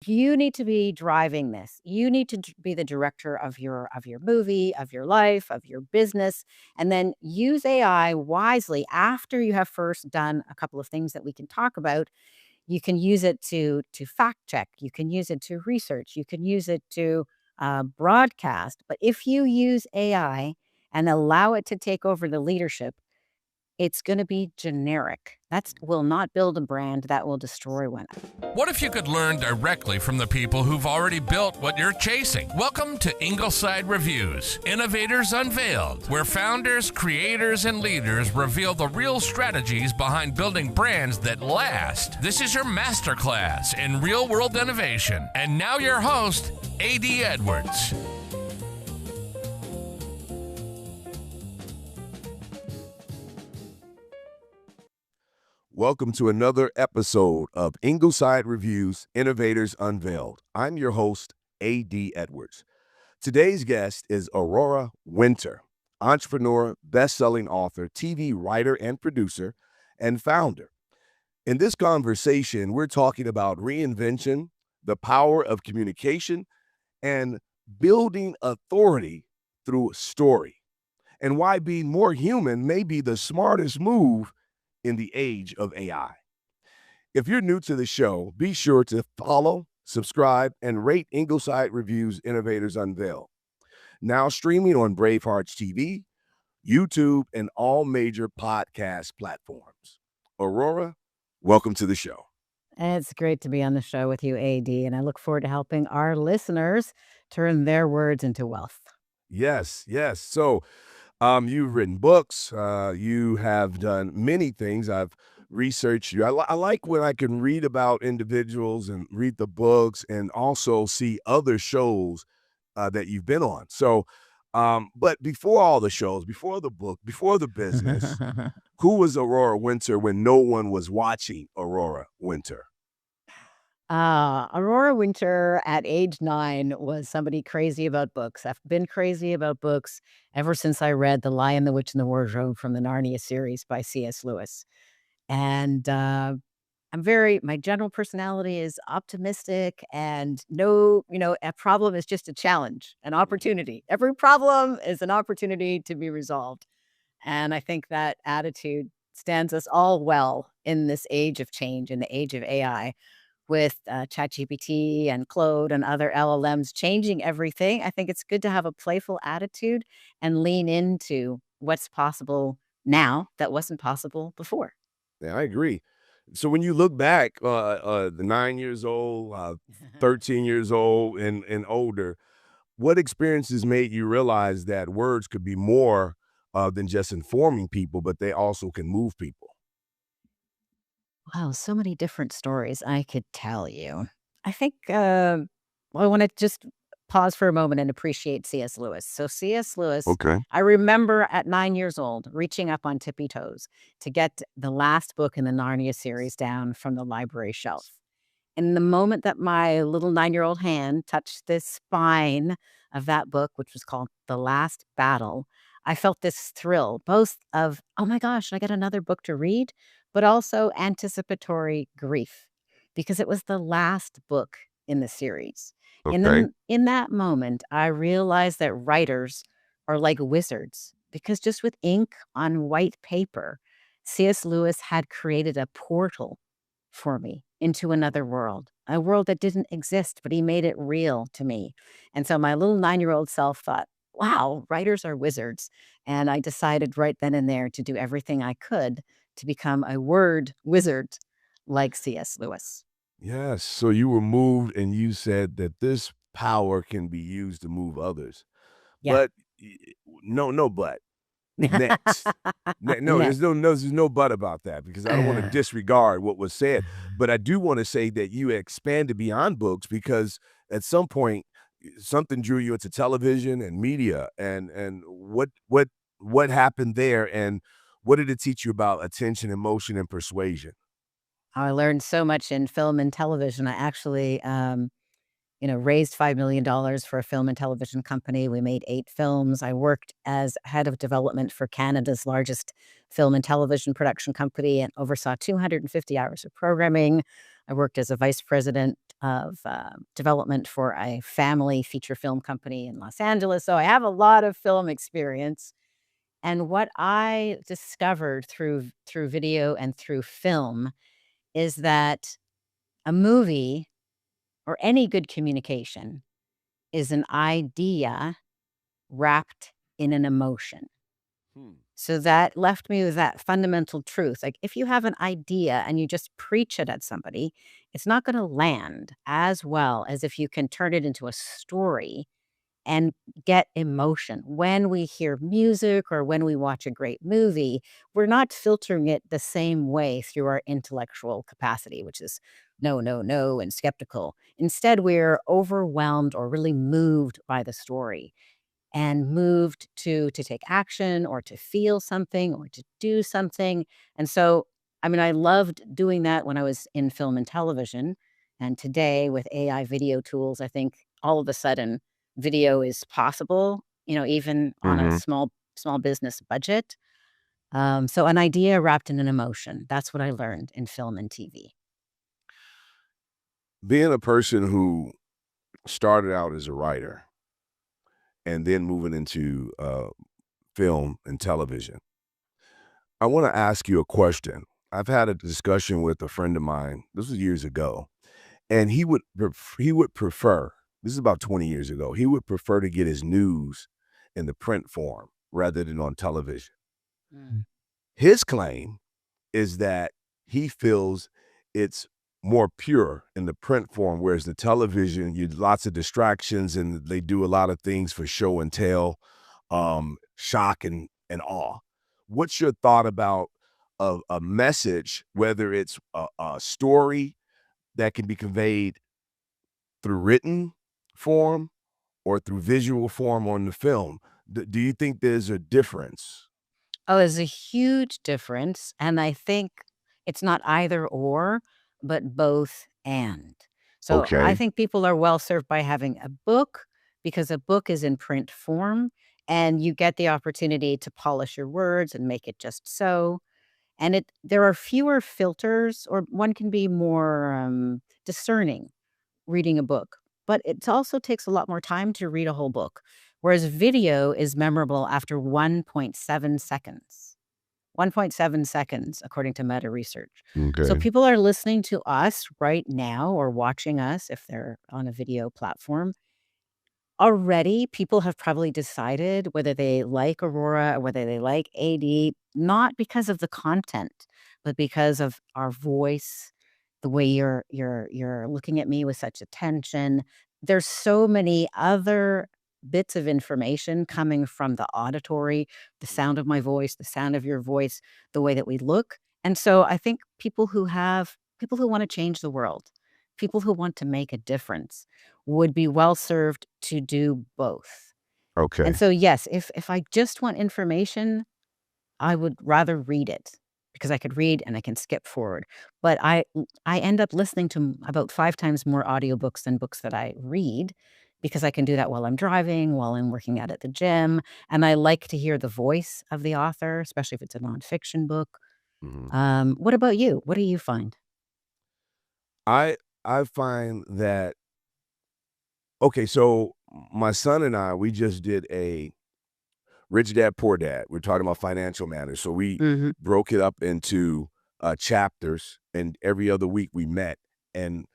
You need to be driving this. You need to be the director of your movie, of your life, of your business, and then use AI wisely after you have first done a couple of things that we can talk about. You can use it to fact check. You can use it to research. You can use it to broadcast. But if you use AI and allow it to take over the leadership, it's going to be generic. That will not build a brand. That will destroy one. What if you could learn directly from the people who've already built what you're chasing? Welcome to Ingleside Reviews, Innovators Unveiled, where founders, creators, and leaders reveal the real strategies behind building brands that last. This is your masterclass in real-world innovation. And now your host, A.D. Edwards. Welcome to another episode of Ingleside Reviews, Innovators Unveiled. I'm your host, A.D. Edwards. Today's guest is Aurora Winter, entrepreneur, best-selling author, TV writer and producer, and founder. In this conversation, we're talking about reinvention, the power of communication, and building authority through story, and why being more human may be the smartest move in the age of AI. If you're new to the show, be sure to follow, subscribe, and rate Ingleside Reviews Innovators Unveiled. Now streaming on Bravehearts TV, YouTube, and all major podcast platforms. Aurora, welcome to the show. It's great to be on the show with you, AD, and I look forward to helping our listeners turn their words into wealth. Yes. So, you've written books. You have done many things. I've researched you. I like when I can read about individuals and read the books and also see other shows that you've been on. So, but before all the shows, before the book, before the business, who was Aurora Winter when no one was watching Aurora Winter? Aurora Winter at age 9 was somebody crazy about books. I've been crazy about books ever since I read The Lion, the Witch, and the Wardrobe from the Narnia series by C.S. Lewis. And my general personality is optimistic, and a problem is just a challenge, an opportunity. Every problem is an opportunity to be resolved. And I think that attitude stands us all well in this age of change, in the age of AI. With ChatGPT and Claude and other LLMs changing everything, I think it's good to have a playful attitude and lean into what's possible now that wasn't possible before. Yeah, I agree. So when you look back, the 9 years old, 13 years old, and older, what experiences made you realize that words could be more than just informing people, but they also can move people? Wow, so many different stories I could tell you. I think I want to just pause for a moment and appreciate C.S. Lewis. So C.S. Lewis, Okay. I remember at 9 years old reaching up on tippy toes to get the last book in the Narnia series down from the library shelf. And the moment that my little 9-year-old hand touched the spine of that book, which was called The Last Battle, I felt this thrill, both of, oh my gosh, I got another book to read, but also anticipatory grief, because it was the last book in the series. Okay. In that moment, I realized that writers are like wizards, because just with ink on white paper, C.S. Lewis had created a portal for me into another world, a world that didn't exist, but he made it real to me. And so my little 9-year-old self thought, wow, writers are wizards. And I decided right then and there to do everything I could to become a word wizard like C.S. Lewis. Yes. So you were moved and you said that this power can be used to move others. Yeah. But no, but next. No, Next. there's no but about that, because I don't want to disregard what was said. But I do want to say that you expanded beyond books, because at some point something drew you into television and media, and what happened there, and what did it teach you about attention, emotion, and persuasion? I learned so much in film and television. I actually, raised $5 million for a film and television company. We made 8 films. I worked as head of development for Canada's largest film and television production company and oversaw 250 hours of programming. I worked as a vice president of development for a family feature film company in Los Angeles. So I have a lot of film experience. And what I discovered through video and through film is that a movie or any good communication is an idea wrapped in an emotion. So that left me with that fundamental truth. Like, if you have an idea and you just preach it at somebody, it's not going to land as well as if you can turn it into a story and get emotion. When we hear music or when we watch a great movie, we're not filtering it the same way through our intellectual capacity, which is no, no, no, and skeptical. Instead, we're overwhelmed or really moved by the story and moved to take action or to feel something or to do something. And so, I mean, I loved doing that when I was in film and television. And today with AI video tools, I think all of a sudden video is possible, even on a Hmm. small business budget. So an idea wrapped in an emotion. That's what I learned in film and TV. Being a person who started out as a writer and then moving into film and television, I want to ask you a question. I've had a discussion with a friend of mine. This was years ago, and he would prefer. This is about 20 years ago. He would prefer to get his news in the print form rather than on television. Mm. His claim is that he feels it's more pure in the print form, whereas the television, you lots of distractions and they do a lot of things for show and tell, shock and awe. What's your thought about a message, whether it's a story that can be conveyed through written form or through visual form on the film? Do you think there's a difference? Oh, there's a huge difference, and I think it's not either or, but both and. So I Okay. think people are well served by having a book because a book is in print form and you get the opportunity to polish your words and make it just so. And there are fewer filters, or one can be more discerning reading a book, but it also takes a lot more time to read a whole book. Whereas video is memorable after 1.7 seconds. 1.7 seconds, according to meta research. So Okay. people are listening to us right now or watching us if they're on a video platform. Already, people have probably decided whether they like Aurora or whether they like AD, not because of the content, but because of our voice, the way you're looking at me with such attention. There's so many other bits of information coming from the auditory, the sound of my voice, the sound of your voice, the way that we look. And so I think people who want to change the world, people who want to make a difference would be well served to do both. And Okay. so, yes, if I just want information, I would rather read it because I could read and I can skip forward. But I end up listening to about 5 times more audiobooks than books that I read because I can do that while I'm driving, while I'm working out at the gym, and I like to hear the voice of the author, especially if it's a nonfiction book. Mhm. What about you? What do you find? I I find that okay, so my son and I, we just did a Rich Dad Poor Dad. We're talking about financial matters. So we Mhm. broke it up into chapters, and every other week we met. And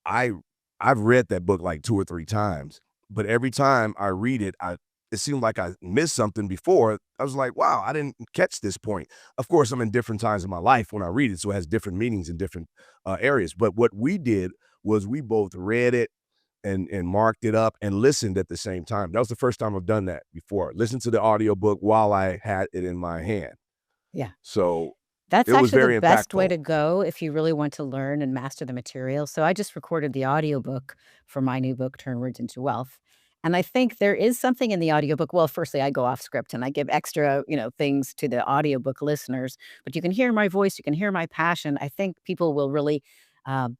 I I've read that book like 2 or 3 times, but every time I read it, it seemed like I missed something before. I was like, "Wow, I didn't catch this point." Of course, I'm in different times of my life when I read it, so it has different meanings in different areas. But what we did was we both read it and marked it up and listened at the same time. That was the first time I've done that before. Listened to the audiobook while I had it in my hand. Yeah. So That's it was actually the very best way impactful. to go if you really want to learn and master the material. So I just recorded the audiobook for my new book, Turn Words into Wealth. And I think there is something in the audiobook. Well, firstly, I go off script and I give extra, things to the audiobook listeners, but you can hear my voice, you can hear my passion. I think people will really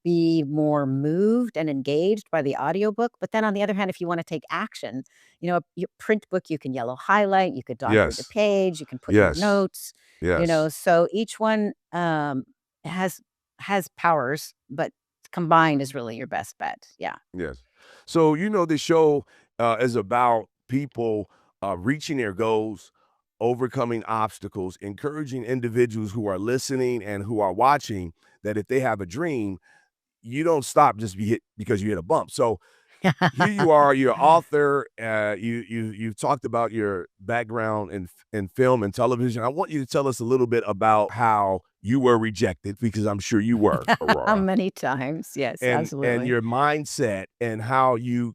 be more moved and engaged by the audiobook. But then on the other hand, if you want to take action, your print book, you can yellow highlight, you could dog ear the Yes. page, you can put your Yes. notes. Yes. So each one has powers, but combined is really your best bet. Yeah. Yes. So, the show is about people reaching their goals, overcoming obstacles, encouraging individuals who are listening and who are watching that if they have a dream, you don't stop just because you hit a bump. So, here you are, you're author. You've talked about your background in film and television. I want you to tell us a little bit about how you were rejected, because I'm sure you were, Aurora, Many times. Yes, and absolutely. your mindset and how you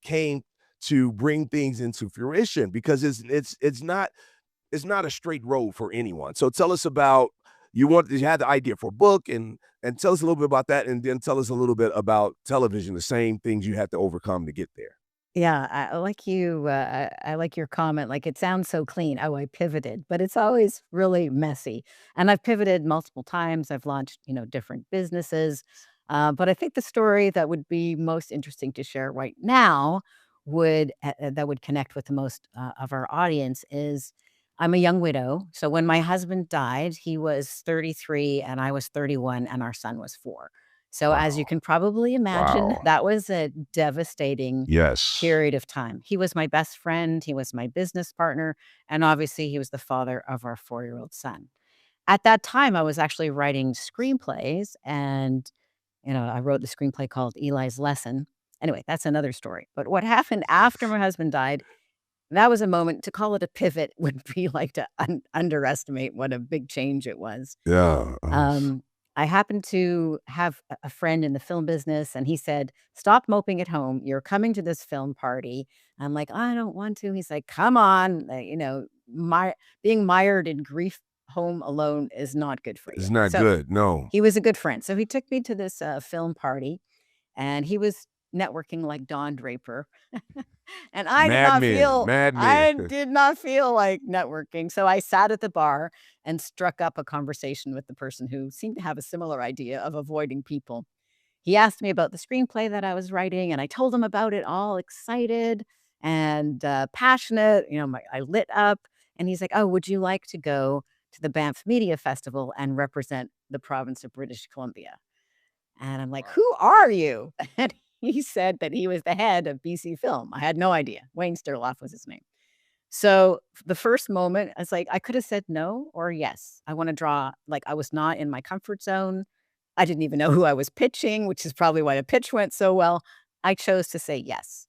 came to bring things into fruition, because it's not a straight road for anyone. So tell us about you had the idea for a book, and tell us a little bit about that, and then tell us a little bit about television, the same things you had to overcome to get there. Yeah, I like you. I like your comment. Like it sounds so clean. Oh, I pivoted, but it's always really messy. And I've pivoted multiple times. I've launched, different businesses. But I think the story that would be most interesting to share right now that would connect with the most of our audience is I'm a young widow. So when my husband died, he was 33 and I was 31 and our son was 4. So as you Wow. can probably imagine, Wow. that was a devastating Yes. period of time. He was my best friend, he was my business partner, and obviously he was the father of our 4-year-old son. At that time, I was actually writing screenplays and, I wrote the screenplay called Eli's Lesson. Anyway, that's another story. But what happened after my husband died, that was a moment to call it a pivot would be like to underestimate what a big change it was. Yeah. Um, I happened to have a friend in the film business, and he said, "Stop moping at home. You're coming to this film party." I'm like, "I don't want to." He's like, "Come on." Being mired in grief home alone is not good for you. It's not So good. No. he was a good friend. So he took me to this film party, and he was networking like Don Draper. And Madmen. Madmen. I did not feel like networking. So I sat at the bar and struck up a conversation with the person who seemed to have a similar idea of avoiding people. He asked me about the screenplay that I was writing, and I told him about it, all excited and passionate. I lit up, and he's like, "Oh, would you like to go to the Banff Media Festival and represent the province of British Columbia?" And I'm like, Wow. "Who are you?" And he said that he was the head of BC Film. I had no idea. Wayne Sturloff was his name. So the first moment, I was like, I could have said no or yes. I want to draw, like, I was not in my comfort zone. I didn't even know who I was pitching, which is probably why the pitch went so well. I chose to say yes.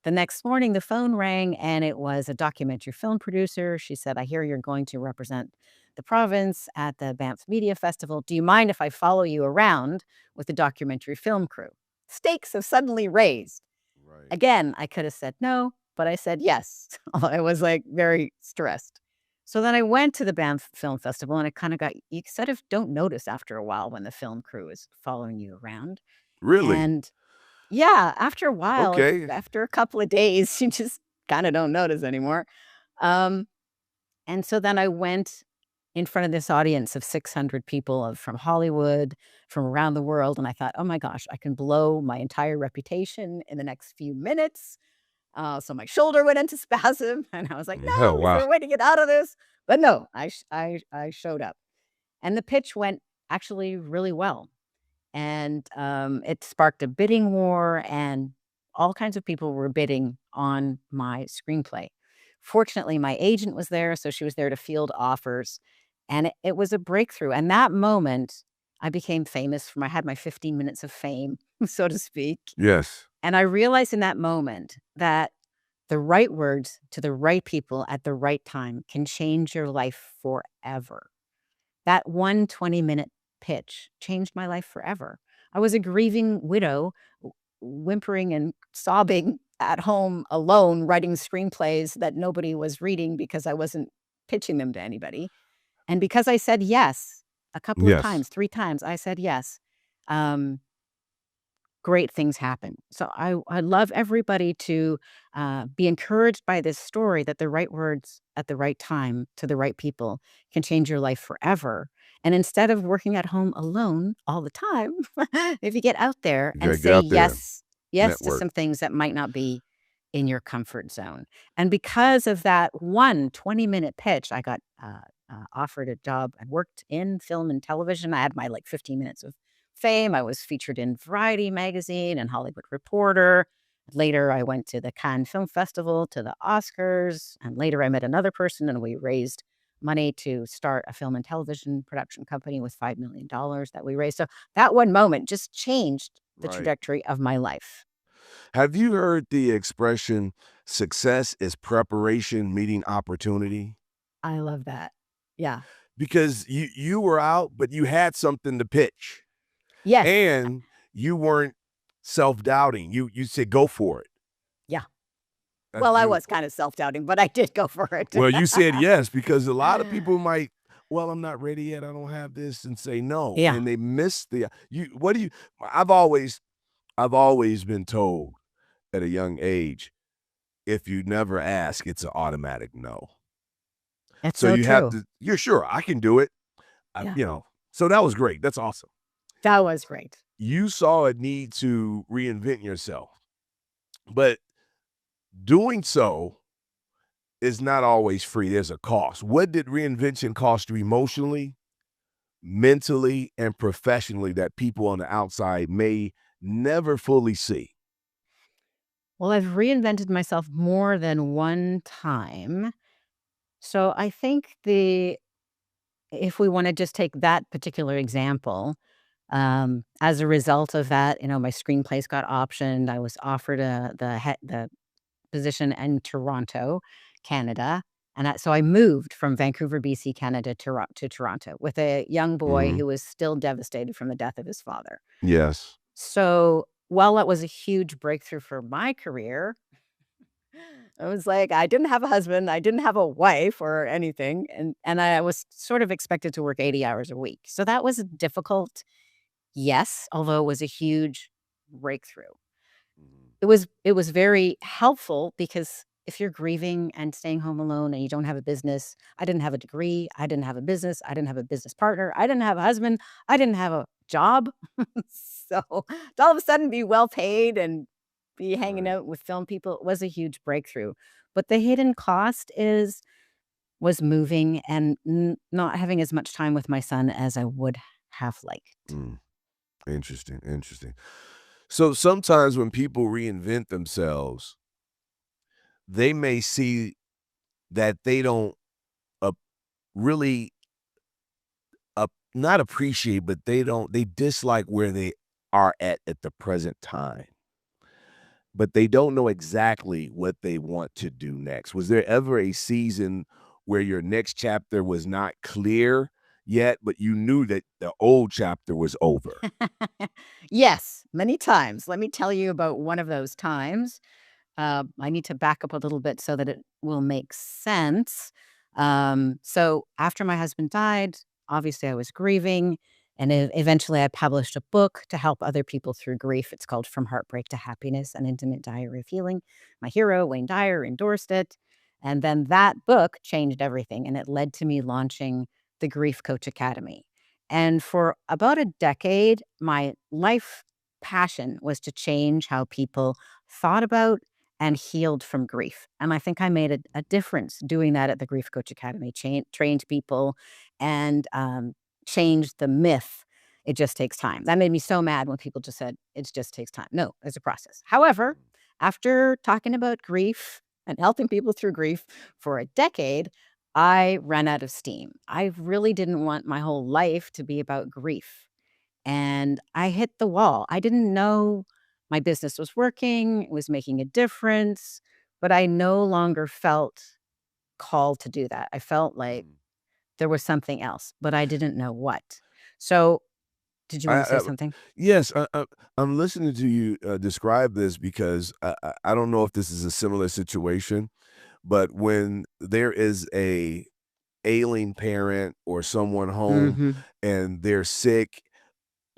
The next morning, the phone rang and it was a documentary film producer. She said, "I hear you're going to represent the province at the Banff Media Festival. Do you mind if I follow you around with the documentary film crew?" Stakes have suddenly raised. Right. Again, I could have said no, but I said yes. I was like very stressed. So then I went to the Banff Film Festival and it kind of you sort of don't notice after a while when the film crew is following you around. Really? And yeah, after a while, Okay. after a couple of days, you just kinda don't notice anymore. Um, and so then I went in front of this audience of 600 people from Hollywood, from around the world, and I thought, "Oh my gosh, I can blow my entire reputation in the next few minutes." So my shoulder went into spasm, and I was like, Oh, "No, is wow. there a way to get out of this?" But no, I showed up, and the pitch went actually really well. And it sparked a bidding war, and all kinds of people were bidding on my screenplay. Fortunately, my agent was there, so she was there to field offers, and it was a breakthrough. And that moment, I became famous I had my 15 minutes of fame, so to speak. Yes. And I realized in that moment that the right words to the right people at the right time can change your life forever. That one 20-minute pitch changed my life forever. I was a grieving widow, whimpering and sobbing at home alone, writing screenplays that nobody was reading because I wasn't pitching them to anybody. And because I said yes a couple of Yes. times, 3 times, I said yes, um, great things happen. So I love everybody to be encouraged by this story that the right words at the right time to the right people can change your life forever. And instead of working at home alone all the time, if you get out there You and gotta get say out there. yes to Network. some things that might not be in your comfort zone. And because of that one 20-minute pitch, I got offered a job. I worked in film and television. I had my like 15 minutes of fame. I was featured in Variety magazine and Hollywood Reporter. Later, I went to the Cannes Film Festival, to the Oscars, and later I met another person and we raised money to start a film and television production company with $5 million that we raised. So that one moment just changed the Right. trajectory of my life. Have you heard the expression, success is preparation meeting opportunity? I love that. Yeah. Because you were out, but you had something to pitch. Yes. And you weren't self-doubting. You said, go for it. Yeah. That's Well, I was beautiful. kind of self-doubting, but I did go for it. Well, you said yes, because a lot of people might, well, I'm not ready yet. I don't have this, and say no. Yeah. And they miss I've always been told at a young age, if you never ask, it's an automatic no. That's So so you have true. to, you're sure I can do it. Yeah. So that was great. That's awesome. That was great. You saw a need to reinvent yourself, but doing so is not always free. There's a cost. What did reinvention cost you emotionally, mentally, and professionally that people on the outside may never fully see? Well, I've reinvented myself more than one time. So I think if we want to just take that particular example, as a result of that, my screenplays got optioned. I was offered the position in Toronto, Canada. And so I moved from Vancouver, BC, Canada to Toronto with a young boy Mhm. who was still devastated from the death of his father. Yes. So while that was a huge breakthrough for my career, I was like, I didn't have a husband, I didn't have a wife or anything, and I was sort of expected to work 80 hours a week. So that was difficult, yes, although it was a huge breakthrough. Mhm. It was very helpful because if you're grieving and staying home alone and you don't have a business, I didn't have a degree, I didn't have a business, I didn't have a business partner, I didn't have a husband, I didn't have a job. So to all of a sudden be well paid and be hanging Right. out with film people was a huge breakthrough. But the hidden cost was moving and not having as much time with my son as I would have liked. Mm. Interesting. Interesting. So sometimes when people reinvent themselves, they may see that they don't uh, really not appreciate, but they dislike where they are at the present time. But they don't know exactly what they want to do next. Was there ever a season where your next chapter was not clear yet, but you knew that the old chapter was over? Yes, many times. Let me tell you about one of those times. I need to back up a little bit so that it will make sense. So after my husband died, obviously I was grieving, and eventually I published a book to help other people through grief. It's called From Heartbreak to Happiness: An Intimate Diary of Healing. My hero, Wayne Dyer, endorsed it. And then that book changed everything, and it led to me launching the Grief Coach Academy. And for about a decade, my life passion was to change how people thought about and healed from grief. And I think I made a difference doing that at the Grief Coach Academy, trained people and changed the myth. It just takes time. That made me so mad when people just said, it just takes time. No, it's a process. However, after talking about grief and helping people through grief for a decade, I ran out of steam. I really didn't want my whole life to be about grief. And I hit the wall. I didn't know my business was working, it was making a difference, but I no longer felt called to do that. I felt like Mm. there was something else, but I didn't know what. So, did you I, want to say I, something? yes, I'm listening to you describe this because I don't know if this is a similar situation, but when there is a ailing parent or someone home Mhm. and they're sick,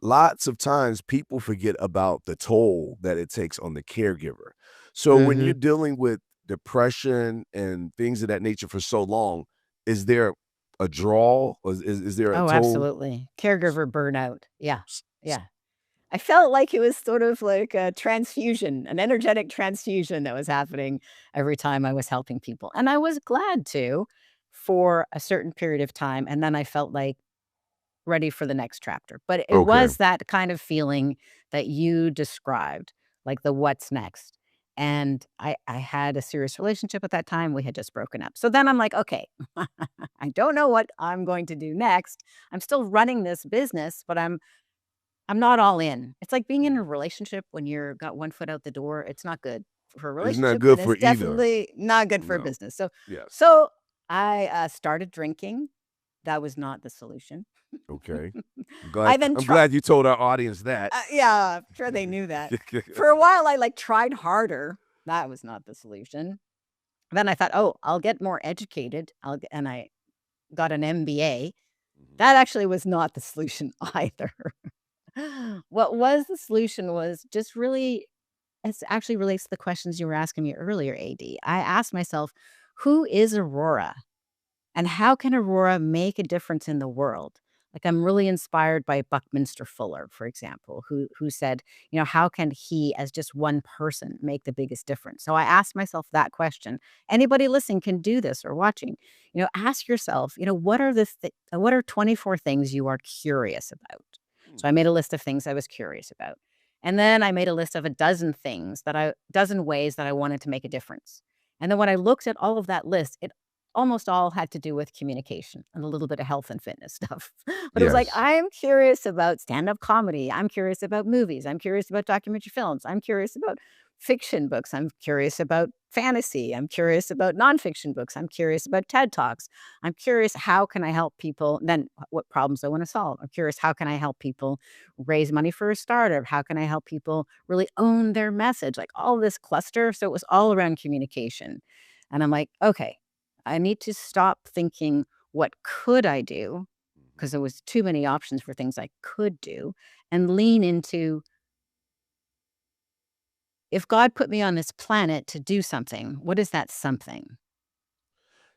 lots of times people forget about the toll that it takes on the caregiver. So when you're Mhm. dealing with depression and things of that nature for so long, is there a draw? Or is there a Oh, toll? absolutely. Caregiver burnout. Yeah. S- s- Yeah. I felt like it was sort of like a transfusion, an energetic transfusion that was happening every time I was helping people. And I was glad to for a certain period of time. And then I felt like ready for the next chapter. But it Okay. was that kind of feeling that you described, like the what's next. And I had a serious relationship at that time. We had just broken up. So then I'm like, okay, I don't know what I'm going to do next. I'm still running this business, but I'm not all in. It's like being in a relationship when you're got one foot out the door. It's not good for a It's not relationship, good and for it's either. definitely not good for a No. business. So Yes. so I started drinking. That was not the solution. Okay. I'm I glad then I'm tried. glad you told our audience that. Yeah, I'm sure they knew that. For a while, I like tried harder. That was not the solution. Then I thought, oh, I'll get more educated. And I got an MBA. That actually was not the solution either. What was the solution was just really, it actually relates to the questions you were asking me earlier, AD. I asked myself, who is Aurora? And how can Aurora make a difference in the world? Like I'm really inspired by Buckminster Fuller, for example, who said, how can he as just one person make the biggest difference? So I asked myself that question. Anybody listening can do this or watching. Ask yourself, what are 24 things you are curious about? So I made a list of things I was curious about. And then I made a list of a dozen ways that I wanted to make a difference. And then when I looked at all of that list, it almost all had to do with communication and a little bit of health and fitness stuff. But it was like, Yes. I'm curious about stand-up comedy. I'm curious about movies. I'm curious about documentary films. I'm curious about fiction books. I'm curious about fantasy. I'm curious about nonfiction books. I'm curious about TED Talks. I'm curious, how can I help people? Then what problems I want to solve. I'm curious, how can I help people raise money for a startup? How can I help people really own their message? Like all this cluster. So it was all around communication. And I'm like, okay, I need to stop thinking, what could I do? Because there was too many options for things I could do, and lean into, if God put me on this planet to do something, what is that something?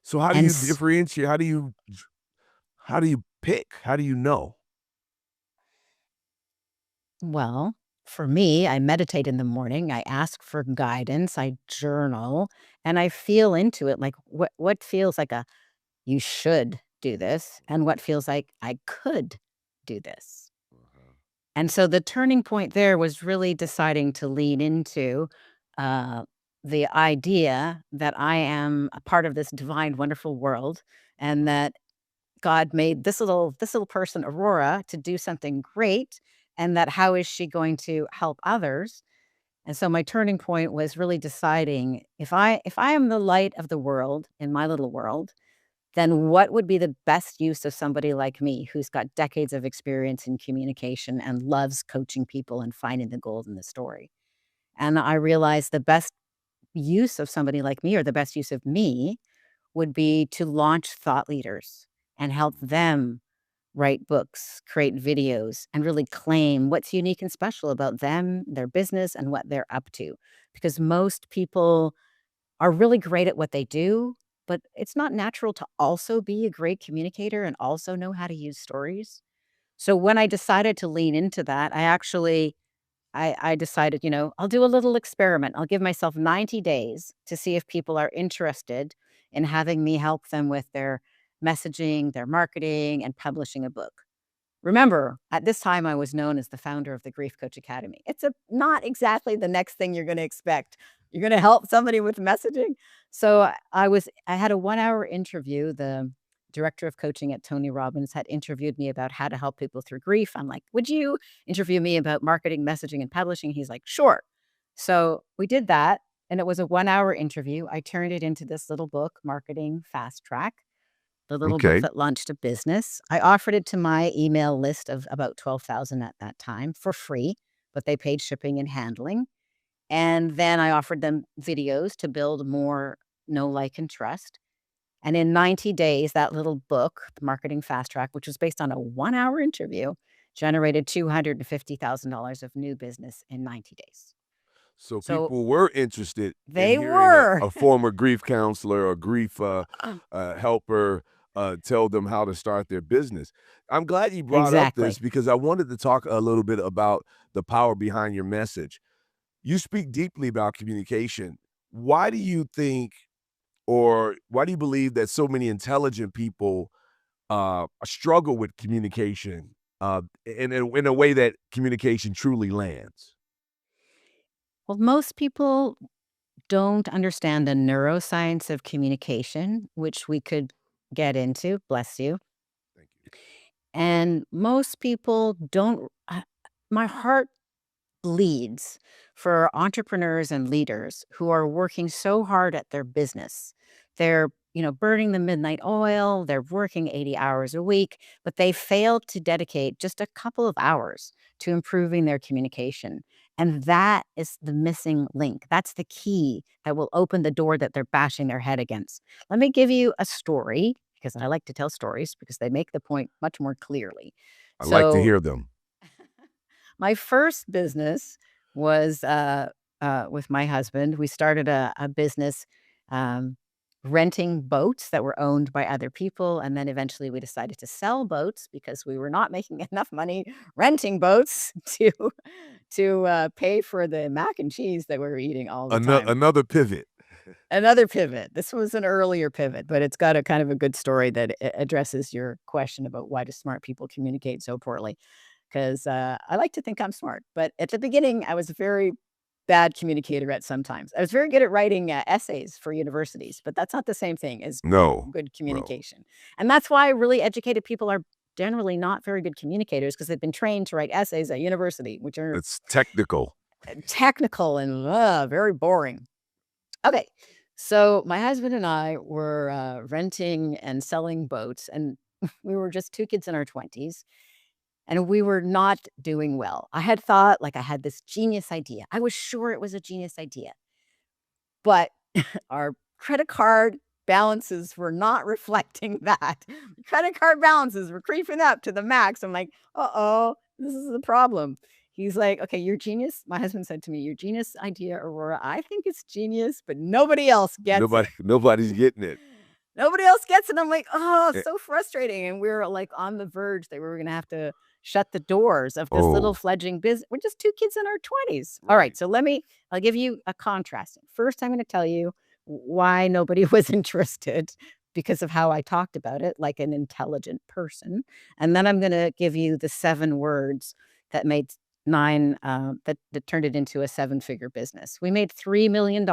So how do And you differentiate? How do you pick? How do you know? well, for me, I meditate in the morning, I ask for guidance, I journal, and I feel into it, like what feels like a you should do this, and what feels like I could do this. And so the turning point there was really deciding to lean into uh, the idea that I am a part of this divine, wonderful world, and that God made this little person, Aurora, to do something great, and that how is she going to help others? And so my turning point was really deciding, if I am the light of the world in my little world, then what would be the best use of somebody like me who's got decades of experience in communication and loves coaching people and finding the gold in the story? And I realized the best use of somebody like me, or the best use of me, would be to launch thought leaders and help them write books, create videos, and really claim what's unique and special about them, their business, and what they're up to. Because most people are really great at what they do, but it's not natural to also be a great communicator and also know how to use stories. So when I decided to lean into that, I decided, I'll do a little experiment. I'll give myself 90 days to see if people are interested in having me help them with their messaging, their marketing, and publishing a book. Remember, at this time, I was known as the founder of the Grief Coach Academy. It's not exactly the next thing you're going to expect. You're going to help somebody with messaging. So I had a 1 hour interview. The director of coaching at Tony Robbins had interviewed me about how to help people through grief. I'm like, would you interview me about marketing, messaging, and publishing? He's like, sure. So we did that. And it was a 1 hour interview. I turned it into this little book, Marketing Fast Track, the little book Okay. that launched a business. I offered it to my email list of about 12,000 at that time for free, but they paid shipping and handling. And then I offered them videos to build more know, like, and trust. And in 90 days, that little book, the Marketing Fast Track, which was based on a 1 hour interview, generated $250,000 of new business in 90 days. So So people were interested in they hearing were. a former grief counselor or grief helper tell them how to start their business. I'm glad you brought up this Exactly. because I wanted to talk a little bit about the power behind your message. You speak deeply about communication. Why do you think, or why do you believe that so many intelligent people struggle with communication in a way that communication truly lands? Well, most people don't understand the neuroscience of communication, which we could get into, bless you. Thank you. And most people don't. My heart bleeds for entrepreneurs and leaders who are working so hard at their business. They're, burning the midnight oil, they're working 80 hours a week, but they fail to dedicate just a couple of hours to improving their communication. And that is the missing link. That's the key that will open the door that they're bashing their head against. Let me give you a story because I like to tell stories because they make the point much more clearly. I like to So, hear them. my first business was with my husband. We started a business um, renting boats that were owned by other people. And then eventually we decided to sell boats because we were not making enough money renting boats to pay for the mac and cheese that we were eating all the time. Another pivot. Another pivot. This was an earlier pivot, but it's got a kind of a good story that addresses your question about why do smart people communicate so poorly. Because I like to think I'm smart, but at the beginning, I was a very bad communicator at sometimes. I was very good at writing essays for universities, but that's not the same thing as No. good communication. And that's why really educated people are generally not very good communicators because they've been trained to write essays at university, which are It's technical. technical and very boring. Okay. So my husband and I were renting and selling boats, and we were just two kids in our 20s. And we were not doing well. I had thought, like, I had this genius idea. I was sure it was a genius idea. But our credit card balances were not reflecting that. Credit card balances were creeping up to the max. I'm like, uh-oh, this is the problem. He's like, okay, your genius, my husband said to me, your genius idea, Aurora, I think it's genius, but nobody else gets it. Nobody's getting it. Nobody else gets it. I'm like, oh, Eh, so frustrating. And we were like on the verge that we were going to have to shut the doors of this little Oh, fledgling business. We're just two kids in our 20s. All right. right. So I'll give you a contrast. First, I'm going to tell you why nobody was interested because of how I talked about it, like an intelligent person. And then I'm going to give you the 7 words that made that turned it into a 7-figure business. We made $3 million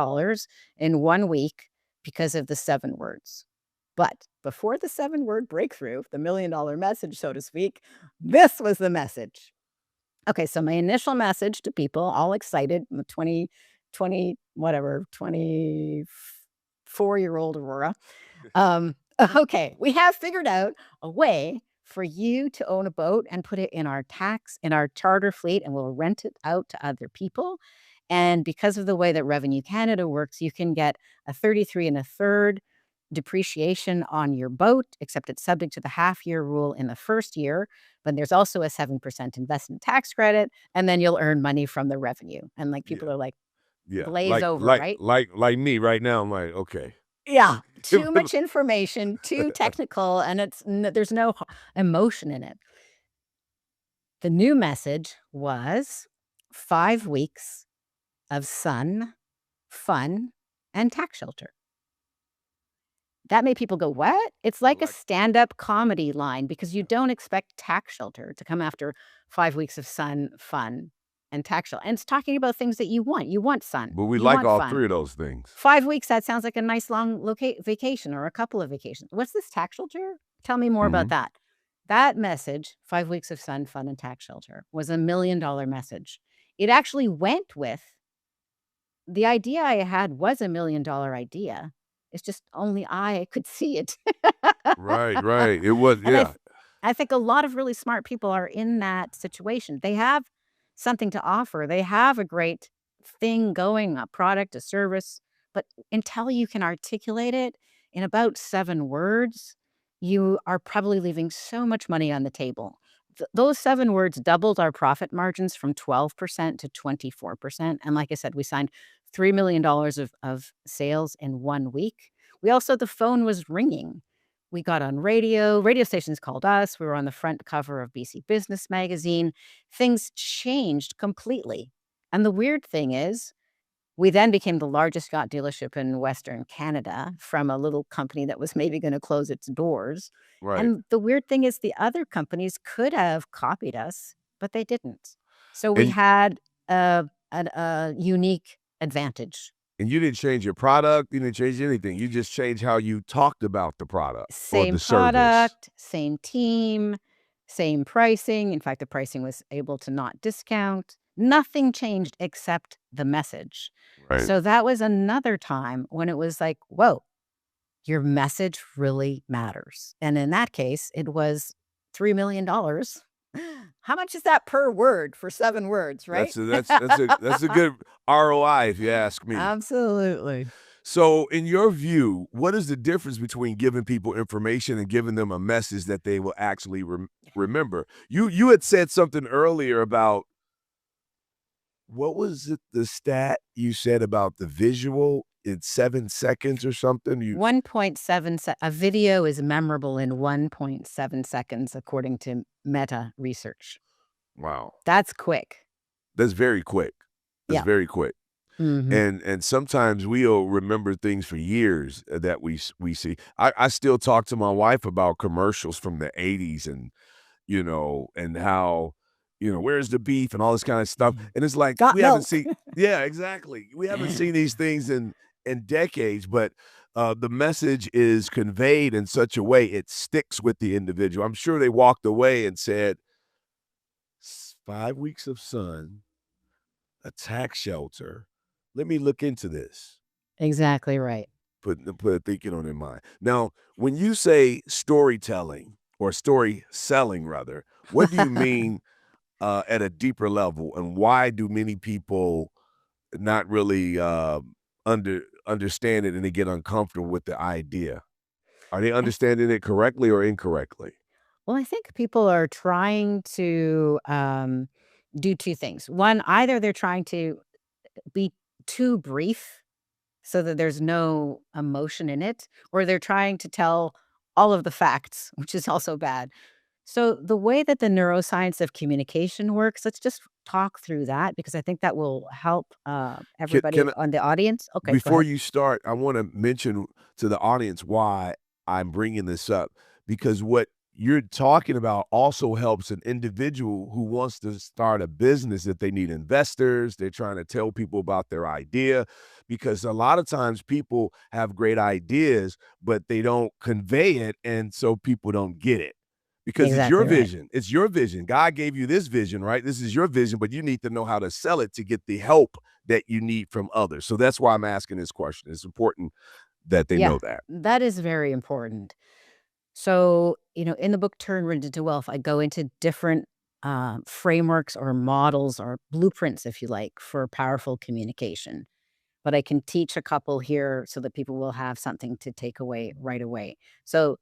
in 1 week because of the 7 words. But before the 7-word breakthrough, the $1 million message, so to speak, this was the message. Okay, so my initial message to people, all excited, 24-year-old Aurora. Okay, we have figured out a way for you to own a boat and put it in our charter fleet, and we'll rent it out to other people. And because of the way that Revenue Canada works, you can get a 33 1/3 depreciation on your boat, except it's subject to the half-year rule in the first year. But there's also a 7% investment tax credit, and then you'll earn money from the revenue. And like people Yeah. are like, Yeah. glaze over, Like right? like me right now. I'm like, okay. Yeah, too much information, too technical, and there's no emotion in it. The new message was 5 weeks of sun, fun, and tax shelter. That made people go, "What?" It's like a stand-up comedy line because you don't expect tax shelter to come after 5 weeks of sun, fun, and tax shelter. And it's talking about things that you want. You want sun. But we You like want all fun. 3 of those things. 5 weeks, that sounds like a nice long vacation or a couple of vacations. What's this tax shelter? Tell me more about Mhm. that. That message, 5 weeks of sun, fun, and tax shelter, was a $1 million message. It actually went with the idea I had was a $1 million idea. It's just only I could see it. Right. It was, And yeah. I think a lot of really smart people are in that situation. They have something to offer. They have a great thing going, a product, a service, but until you can articulate it in about 7 words, you are probably leaving so much money on the table. Those 7 words doubled our profit margins from 12% to 24%. And like I said, we signed $3 million of sales in 1 week. The phone was ringing. We got on radio stations called us. We were on the front cover of BC Business Magazine. Things changed completely. And the weird thing is, We then became the largest yacht dealership in Western Canada from a little company that was maybe going to close its doors. Right. And the weird thing is the other companies could have copied us, but they didn't. So we And had a unique advantage. and you didn't change your product, you didn't change anything. You just changed how you talked about the product or Same the service. product, same team, same pricing. In fact, the pricing was able to not discount. Nothing changed except the message. Right. So that was another time when it was like, whoa, your message really matters. And in that case, it was $3 million. How much is that per word for 7 words, right? That's a good ROI if you ask me. Absolutely. So, in your view, what is the difference between giving people information and giving them a message that they will actually remember? You had said something earlier about what was it? The stat you said about the visual in 7 seconds or something. 1.7 a video is memorable in 1.7 seconds, according to Meta research. Wow, That's quick. that's very quick. That's Yeah. very quick. Mhm. And sometimes we'll remember things for years that we see. I still talk to my wife about commercials from the 80s and and how where's the beef and all this kind of stuff. And it's like Got we haven't milk. seen yeah, exactly. We haven't seen these things in decades, but the message is conveyed in such a way it sticks with the individual. I'm sure they walked away and said, 5 weeks of sun, a tax shelter. Let me look into this. Exactly right. Put a thinking on their mind. Now, when you say storytelling or story selling, rather, what do you mean at a deeper level, and why do many people not really understand it and they get uncomfortable with the idea? Are they I understanding it correctly or incorrectly? Well, I think people are trying to, do 2 things. One, either they're trying to be too brief so that there's no emotion in it, or they're trying to tell all of the facts, which is also bad. So the way that the neuroscience of communication works, let's just talk through that because I think that will help, everybody Can on the audience. Okay, go Before ahead. you start, I want to mention to the audience why I'm bringing this up, because what you're talking about also helps an individual who wants to start a business if they need investors. They're trying to tell people about their idea, because a lot of times people have great ideas, but they don't convey it. And so people don't get it because it's your Exactly right. vision. It's your vision. God gave you this vision, right? This is your vision, but you need to know how to sell it to get the help that you need from others. So that's why I'm asking this question. It's important that they Yeah, know that. that is very important. So, in the book Turn Wind into Wealth, I go into different frameworks or models or blueprints, if you like, for powerful communication. But I can teach a couple here so that people will have something to take away right away. So,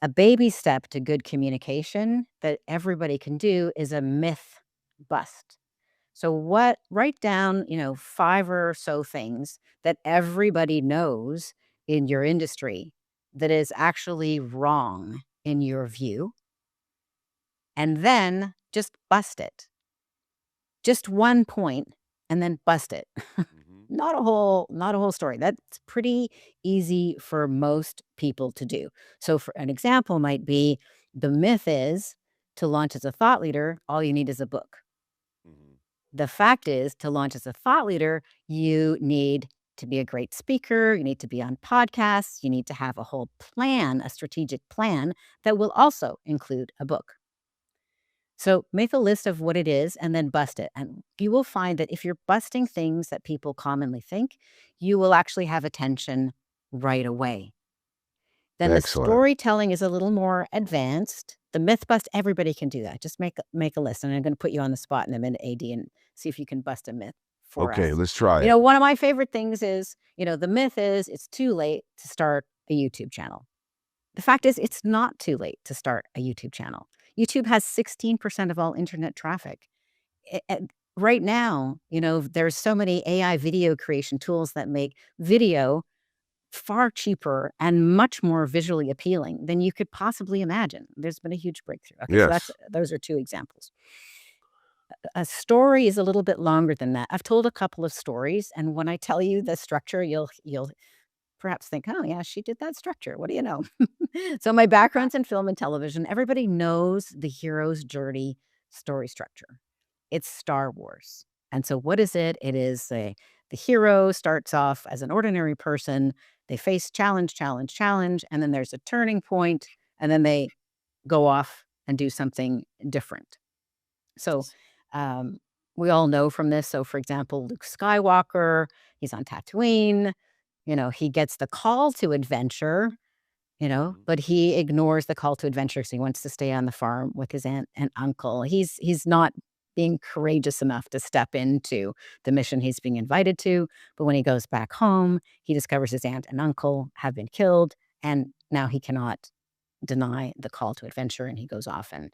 a baby step to good communication that everybody can do is a myth bust. So, write down, 5 or so things that everybody knows in your industry that is actually wrong in your view, and then just bust it. Just one point and then bust it. Mhm. Not a whole story. That's pretty easy for most people to do. So for an example might be the myth is to launch as a thought leader, all you need is a book. Mhm. The fact is, to launch as a thought leader, you need to be a great speaker. You need to be on podcasts. You need to have a whole plan, a strategic plan that will also include a book. So make a list of what it is and then bust it. And you will find that if you're busting things that people commonly think, you will actually have attention right away. Then the Excellent. storytelling is a little more advanced. The myth bust, everybody can do that. Just make a list. And I'm going to put you on the spot in a minute, AD, and see if you can bust a myth for Okay, us. let's try it. One of my favorite things is, the myth is it's too late to start a YouTube channel. The fact is, it's not too late to start a YouTube channel. YouTube has 16% of all internet traffic. Right now, there's so many AI video creation tools that make video far cheaper and much more visually appealing than you could possibly imagine. There's been a huge breakthrough. Okay, so Yes. those are 2 examples. a story is a little bit longer than that. I've told a couple of stories, and when I tell you the structure, you'll perhaps think, "Oh, yeah, she did that structure. What do you know?" So my background's in film and television. Everybody knows the hero's journey story structure. It's Star Wars. And so what is it? It is the hero starts off as an ordinary person. They face challenge, challenge, challenge, and then there's a turning point, and then they go off and do something different. So um, we all know from this. So, for example, Luke Skywalker, he's on Tatooine. He gets the call to adventure, but he ignores the call to adventure because he wants to stay on the farm with his aunt and uncle. He's not being courageous enough to step into the mission he's being invited to. But when he goes back home, he discovers his aunt and uncle have been killed, and now he cannot deny the call to adventure, and he goes off and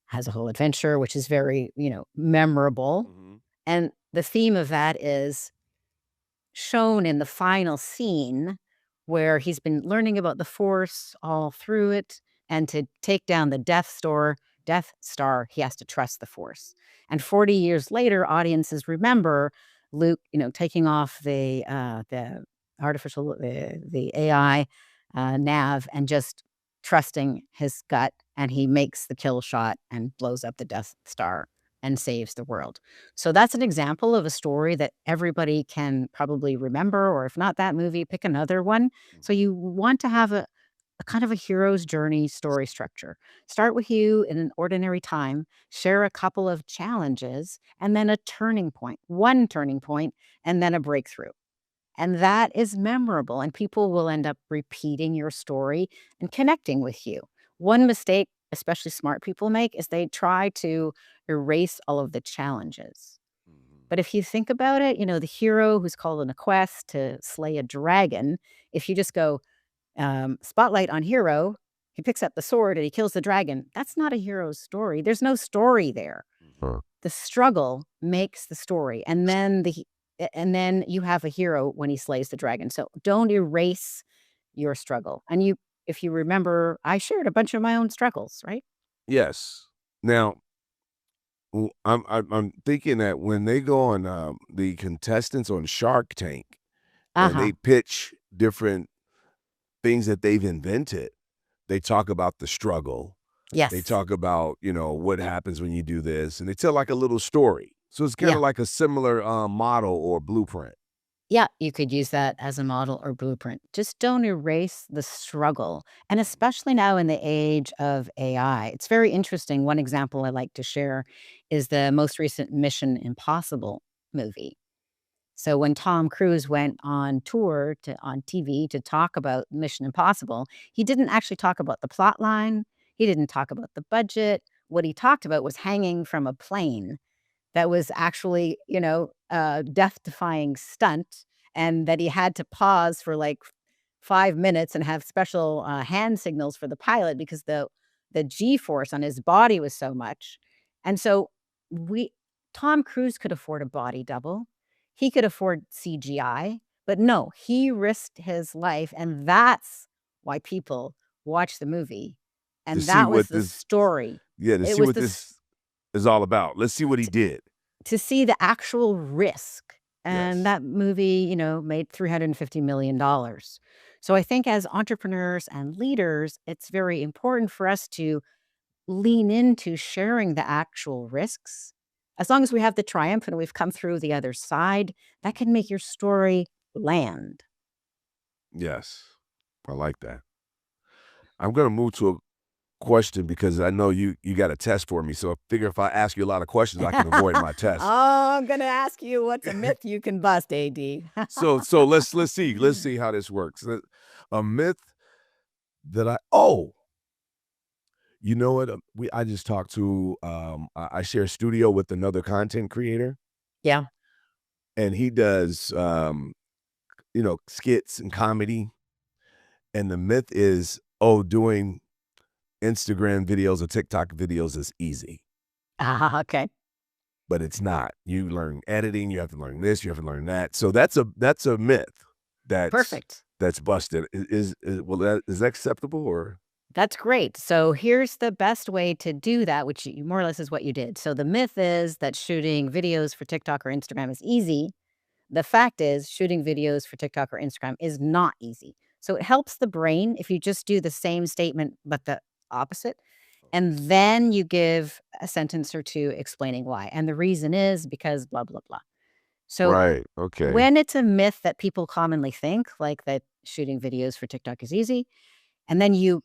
has a whole adventure, which is very, memorable. And the theme of that is shown in the final scene where he's been learning about the Force all through it, and to take down the Death Star, he has to trust the Force. And 40 years later, audiences remember Luke, taking off the artificial, the AI nav, and just trusting his gut, and he makes the kill shot and blows up the Death Star and saves the world. So that's an example of a story that everybody can probably remember, or if not that movie, pick another one. So you want to have a kind of a hero's journey story structure. Start with you in an ordinary time, share a couple of challenges, and then a turning point, one turning point, and then a breakthrough. And that is memorable, and people will end up repeating your story and connecting with you. One mistake, especially smart people make, is they try to erase all of the challenges. But if you think about it, the hero who's called on a quest to slay a dragon, if you just go, spotlight on hero, he picks up the sword and he kills the dragon, that's not a hero's story. There's no story there. The struggle makes the story, and then you have a hero when he slays the dragon. So don't erase your struggle. And if you remember, I shared a bunch of my own struggles, right? Yes. Now, I'm thinking that when they go on the contestants on Shark Tank and they pitch different things that they've invented, they talk about the struggle. Yes. They talk about, what happens when you do this, and they tell like a little story. So it's kind of like a similar model or blueprint. Yeah, you could use that as a model or blueprint. Just don't erase the struggle. And especially now in the age of AI, it's very interesting. One example I like to share is the most recent Mission Impossible movie. So when Tom Cruise went on tour on TV to talk about Mission Impossible, he didn't actually talk about the plot line. He didn't talk about the budget. What he talked about was hanging from a plane that was actually, a death-defying stunt, and that he had to pause for like 5 minutes and have special hand signals for the pilot because the G-force on his body was so much. And so Tom Cruise could afford a body double. He could afford CGI, but no, he risked his life, and that's why people watch the movie. And that was the story. Yeah, to see what this is all about. Let's see what he did. To see the actual risk. And that movie, made $350 million. So I think as entrepreneurs and leaders, it's very important for us to lean into sharing the actual risks. As long as we have the triumph and we've come through the other side, that can make your story land. Yes, I like that. I'm going to move to a question because I know you got a test for me. So I figure if I ask you a lot of questions, I can avoid my test. Oh, I'm going to ask you what's a myth you can bust, AD. So let's see how this works. A myth that you know what? I just talked to I share a studio with another content creator. Yeah. And he does skits and comedy. And the myth is, doing Instagram videos or TikTok videos is easy. Okay. But it's not. You learn editing, you have to learn this, you have to learn that. So that's a myth. That's perfect. That's busted. Is that acceptable or? That's great. So here's the best way to do that, which more or less is what you did. So the myth is that shooting videos for TikTok or Instagram is easy. The fact is, shooting videos for TikTok or Instagram is not easy. So it helps the brain if you just do the same statement, but the opposite. And then you give a sentence or two explaining why. And the reason is because blah, blah, blah. So Right. Okay. when it's a myth that people commonly think, like that shooting videos for TikTok is easy, and then you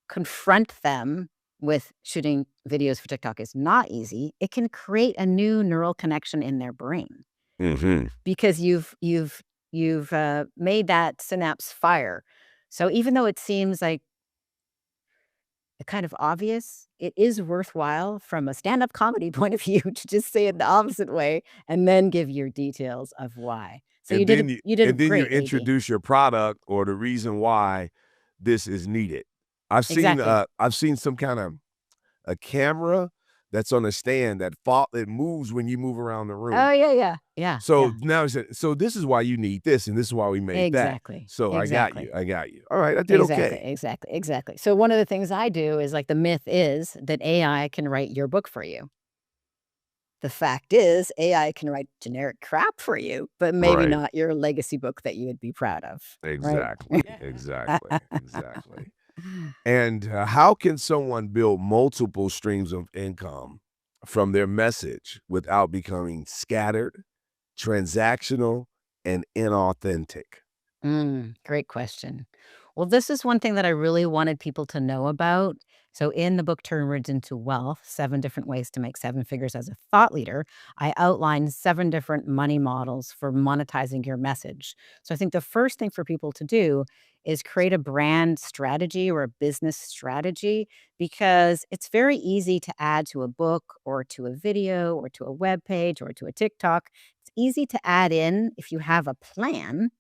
confront them with shooting videos for TikTok is not easy, it can create a new neural connection in their brain Mm-hmm. because you've made that synapse fire. So even though it seems like kind of obvious, it is worthwhile from a stand-up comedy point of view to just say it the opposite way and then give your details of why. So And then you you did and then you great, AD. introduce your product or the reason why this is needed. Exactly. I've seen some kind of a camera that's on a stand that moves when you move around the Oh, room. yeah, yeah. Yeah, So yeah. now it's so this is why you need this, and this is why we made that. Exactly, So I got you. exactly. I got you. All right, I did Exactly, okay. exactly, exactly. So one of the things I do is like the myth is that AI can write your book for you. The fact is AI can write generic crap for you, but maybe Right. not your legacy book that you would be proud of, right? Exactly. Exactly. Exactly. And how can someone build multiple streams of income from their message without becoming scattered, transactional, and inauthentic? Great question. Well, this is one thing that I really wanted people to know about. So, in the book Turn Words into Wealth, 7 different ways to make 7 figures as a thought leader, I outlined 7 different money models for monetizing your message. So, I think the first thing for people to do is create a brand strategy or a business strategy because it's very easy to add to a book or to a video or to a web page or to a TikTok. It's easy to add in if you have a plan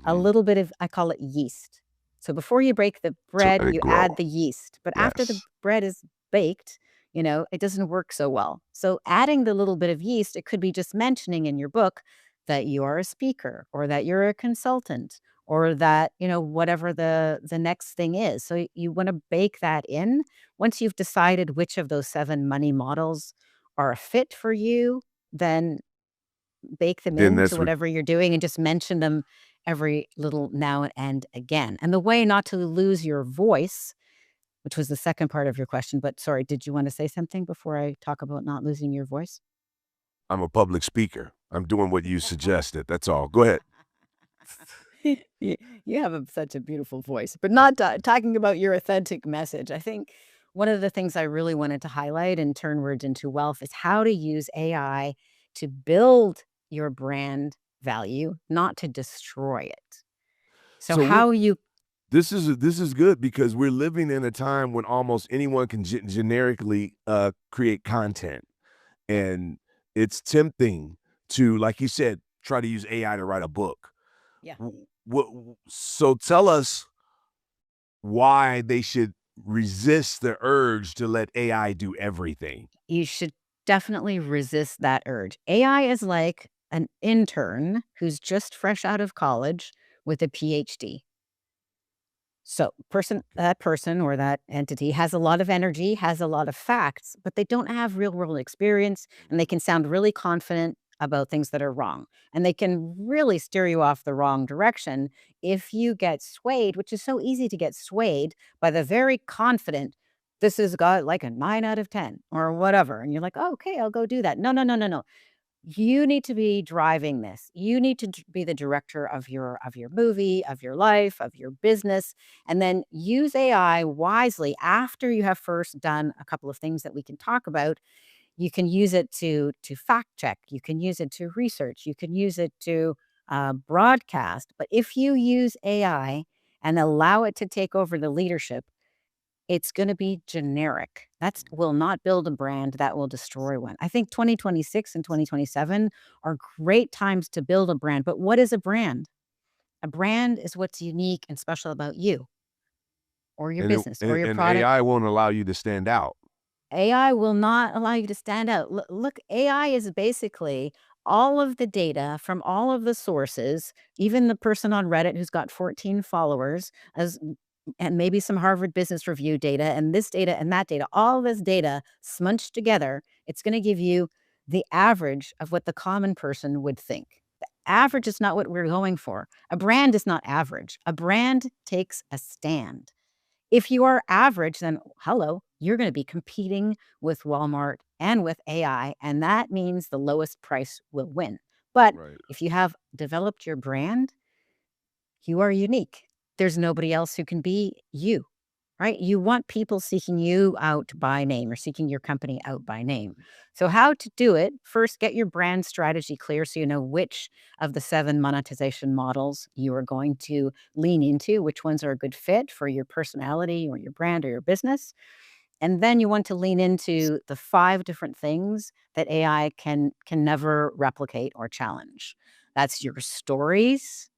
a Mhm. little bit of I call it yeast. So before you break the To bread, let it you grow. add the yeast, but after the Yes. bread is baked, it doesn't work so well. So adding the little bit of yeast, it could be just mentioning in your book that you are a speaker or that you're a consultant or that, whatever the next thing is. So you want to bake that in. Once you've decided which of those 7 money models are a fit for you, then bake them Then into that's what whatever you're doing and just mention them every little now and again. And the way not to lose your voice, which was the second part of your question, but sorry, did you want to say something before I talk about not losing your voice? I'm a public speaker. I'm doing what you suggested. That's all. Go ahead. you, you have such a beautiful voice, but not talking about your authentic message. I think one of the things I really wanted to highlight and turn words into wealth is how to use AI to build your brand value, not to destroy it. So So we're how you this is good because we're living in a time when almost anyone can generically create content, and it's tempting to, like you said, try to use AI to write a book. yeah, So tell us why they should resist the urge to let AI do everything. you should definitely resist that urge. AI is like an intern who's just fresh out of college with a PhD. So, that person or that entity has a lot of energy, has a lot of facts, but they don't have real world experience and they can sound really confident about things that are wrong. And they can really steer you off the wrong direction if you get swayed, which is so easy to get swayed by the very confident, this has got like a 9 out of 10 or whatever. And you're like, oh, okay, I'll go do that. No, no, no, no, no. You need to be driving this. You need to be the director of your movie, of your life, of your business, and then use AI wisely after you have first done a couple of things that we can talk about. You can use it to fact check. You can use it to research. You can use it to broadcast. But if you use AI and allow it to take over the leadership, it's gonna be generic. That's will not build a brand, that will destroy one. I think 2026 and 2027 are great times to build a brand, but what is a brand? A brand is what's unique and special about you or your And it, business or your and product. AI won't allow you to stand out. AI will not allow you to stand out. Look, AI is basically all of the data from all of the sources, even the person on Reddit who's got 14 followers, as and maybe some Harvard Business Review data and this data and that data, all this data smunched together, it's going to give you the average of what the common person would think. The average is not what we're going for. A brand is not average. A brand takes a stand. If you are average, then hello, you're going to be competing with Walmart and with AI, and that means the lowest price will win. But Right. if you have developed your brand, you are unique. There's nobody else who can be you, right? You want people seeking you out by name or seeking your company out by name. So how to do it? First, get your brand strategy clear so you know which of the 7 monetization models you are going to lean into, which ones are a good fit for your personality or your brand or your business. And then you want to lean into the 5 different things that AI can never replicate or challenge. That's your stories,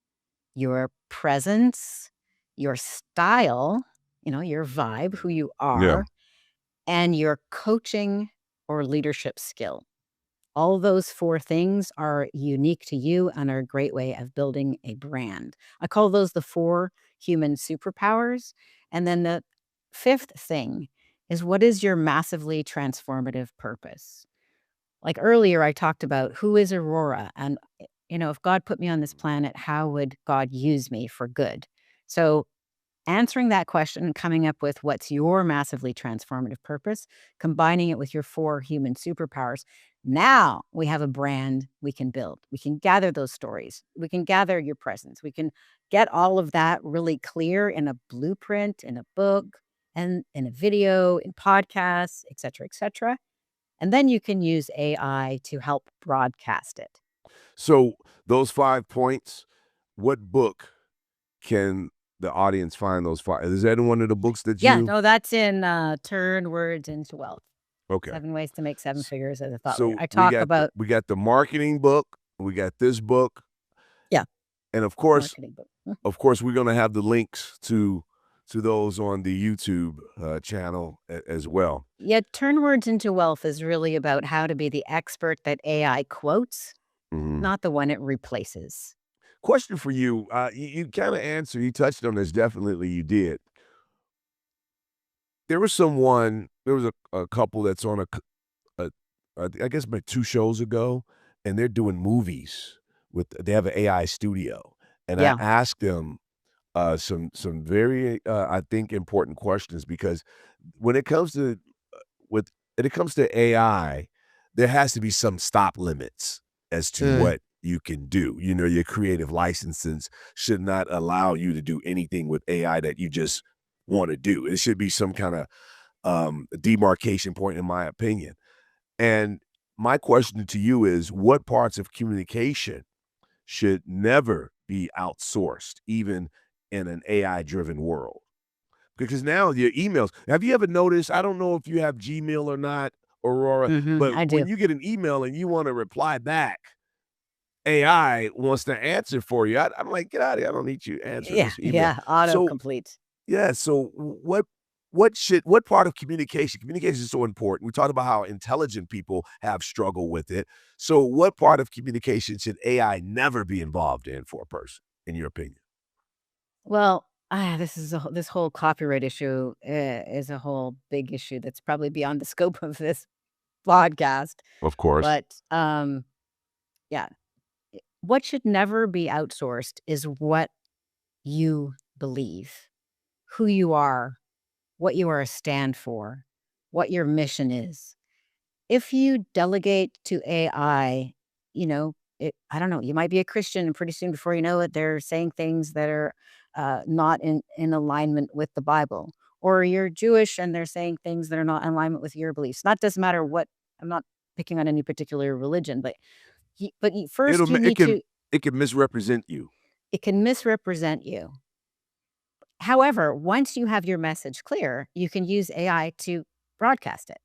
your presence, your style, your vibe, who you Yeah. are, and your coaching or leadership skill. All those 4 things are unique to you and are a great way of building a brand. I call those the 4 human superpowers. And then the 5th thing is, what is your massively transformative purpose? Like earlier, I talked about who is Aurora, and if God put me on this planet, how would God use me for good? So answering that question and coming up with what's your massively transformative purpose, combining it with your 4 human superpowers. Now we have a brand we can build. We can gather those stories. We can gather your presence. We can get all of that really clear in a blueprint, in a book, and in a video, in podcasts, et cetera, et cetera. And then you can use AI to help broadcast it. So those 5 points, what book can the audience find those 5? Is that in one of the books that Yeah, you? no, that's in Turn Words into Wealth. Okay. 7 Ways to Make 7 Figures as a Thought So Leader. I talk about we got the marketing book, we got this book, yeah, and of course, marketing book. we're going to have the links to those on the YouTube channel as well. Yeah, Turn Words into Wealth is really about how to be the expert that AI quotes, Mhm. not the one it replaces. Question for you. You kind of answered, you touched on this. Definitely you did. There was a couple that's on I guess about 2 shows ago, and they're doing movies they have an AI studio. And I Yeah. asked them some very, I think, important questions, because when it comes to when it comes to AI, there has to be some stop limits as to what you can do. Your creative licenses should not allow you to do anything with AI that you just want to do. It should be some kind of demarcation point, in my opinion. And my question to you is, what parts of communication should never be outsourced, even in an AI-driven world? Because now your emails, have you ever noticed, I don't know if you have Gmail or not, Aurora, but I when do. you get an email and you want to reply back, AI wants to answer for you. I'm like, get out of here. I don't need you answering Yeah, this email. yeah, So, autocomplete. yeah, so what part of communication is so important. We talked about how intelligent people have struggled with it. So what part of communication should AI never be involved in for a person, in your opinion? Well, this whole copyright issue is a whole big issue that's probably beyond the scope of this podcast. Of course. But yeah, what should never be outsourced is what you believe, who you are, what you are a stand for, what your mission is. If you delegate to AI, I don't know, you might be a Christian and pretty soon before you know it, they're saying things that are not in alignment with the Bible. Or you're Jewish and they're saying things that are not in alignment with your beliefs. That doesn't matter what, I'm not picking on any particular religion, but first you need to, It can misrepresent you. it can misrepresent you. However, once you have your message clear, you can use AI to broadcast it,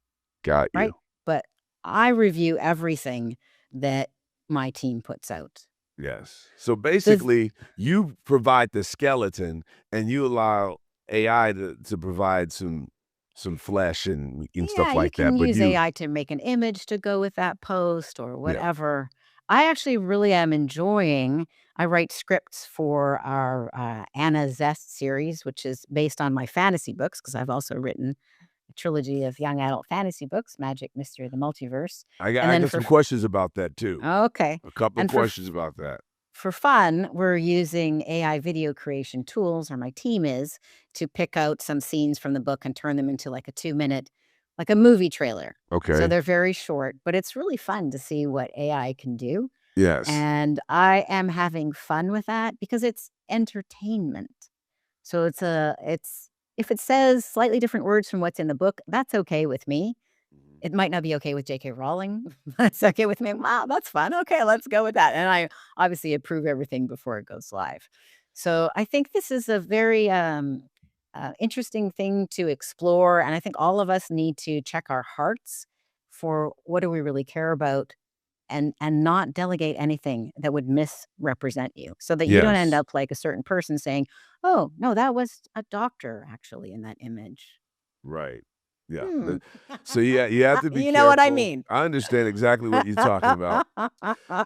Got right? you. But I review everything that my team puts out. Yes. So basically, you provide the skeleton and you allow AI to provide some flesh and stuff Yeah, you like that. can But use AI to make an image to go with that post or yeah. whatever. I actually really am enjoying I write scripts for our Anna Zest series, which is based on my fantasy books, because I've also written a trilogy of young adult fantasy books, Magic, Mystery, the Multiverse. And I then got some questions about that too. okay. A couple of And questions about that. for fun, we're using AI video creation tools, or my team is, to pick out some scenes from the book and turn them into like a 2-minute, like a movie trailer. So Okay. they're very short, but it's really fun to see what AI can do. Yes. And I am having fun with that because it's entertainment. So it's if it says slightly different words from what's in the book, that's okay with me. It might not be okay with J.K. Rowling, but it's okay with me. Wow, that's fun. Okay, let's go with that. And I obviously approve everything before it goes live. So I think this is a very interesting thing to explore. And I think all of us need to check our hearts for what do we really care about, and not delegate anything that would misrepresent you, so that you don't end Yes. up like a certain person saying, "Oh, no, that was a doctor actually in that image." Right. Yeah. Hmm. So yeah, you have to be You know what I careful. mean. I understand exactly what you're talking about.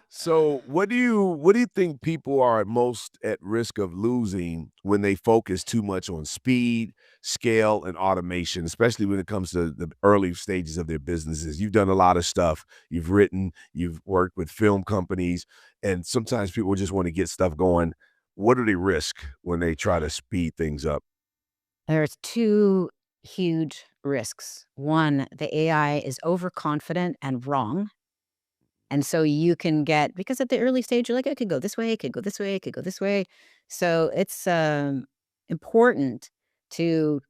So what do you think people are most at risk of losing when they focus too much on speed, scale, and automation, especially when it comes to the early stages of their businesses? You've done a lot of stuff. You've written, you've worked with film companies, and sometimes people just want to get stuff going. What do they risk when they try to speed things up? There's 2 huge risks. One, the AI is overconfident and wrong, and so you can get, because at the early stage, you're like, "It could go this way, it could go this way, it could go this way." So it's, important to